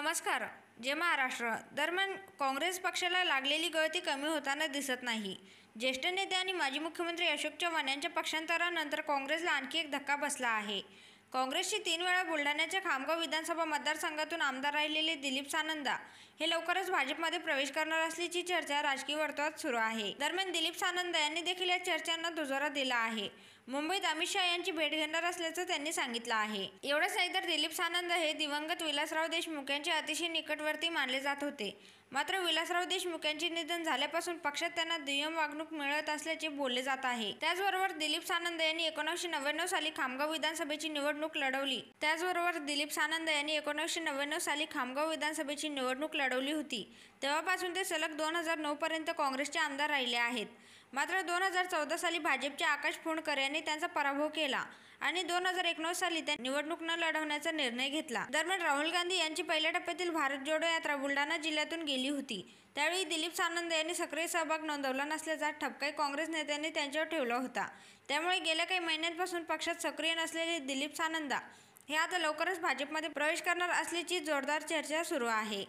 नमस्कार. जय महाराष्ट्र. दरम्यान काँग्रेस पक्षाला लागलेली गळती कमी होताना दिसत नाही. ज्येष्ठ नेते आणि माजी मुख्यमंत्री अशोक चव्हाण यांच्या पक्षांतरानंतर काँग्रेसला आणखी एक धक्का बसला आहे. काँग्रेसचे 3 वेळा बुलढाण्याच्या खामगाव विधानसभा मतदारसंघातून आमदार राहिलेले दिलीप सानंदा हे लवकरच भाजपमध्ये प्रवेश करणार असल्याची चर्चा राजकीय वर्तुळात सुरू आहे. दरम्यान दिलीप सानंदा यांनी देखील या चर्चांना दुजोरा दिला आहे. मुंबईत अमित शहा यांची भेट घेणार असल्याचं त्यांनी सांगितलं आहे. एवढंच नाही तर दिलीप सानंदा हे दिवंगत विलासराव देशमुख यांचे अतिशय निकटवर्ती मानले जात होते. मात्र विलासराव देशमुख यांचे निधन झाल्यापासून पक्षात त्यांना दुय्यम वागणूक मिळत असल्याचे बोलले जात आहे. त्याचबरोबर दिलीप सानंदा यांनी 1999 साली खामगाव विधानसभेची निवडणूक लढवली होती. तेव्हापासून ते सलग 2009 पर्यंत काँग्रेसचे आमदार राहिले आहेत. मात्र 2014 साली भाजपचे आकाश फुंडकर यांनी त्यांचा पराभव केला आणि 2019 साली त्या निवडणूक न लढवण्याचा निर्णय घेतला. दरम्यान राहुल गांधी यांची पहिल्या टप्प्यातील भारत जोडो यात्रा बुलढाणा जिल्ह्यातून गेली होती. त्यावेळी दिलीप सानंदा यांनी सक्रिय सहभाग नोंदवला नसल्याचा ठपकाही काँग्रेस नेत्यांनी त्यांच्यावर ठेवला होता. त्यामुळे गेल्या काही महिन्यांपासून पक्षात सक्रिय नसलेले दिलीप सानंदा हे आता लवकरच भाजपमध्ये प्रवेश करणार असल्याची जोरदार चर्चा सुरू आहे.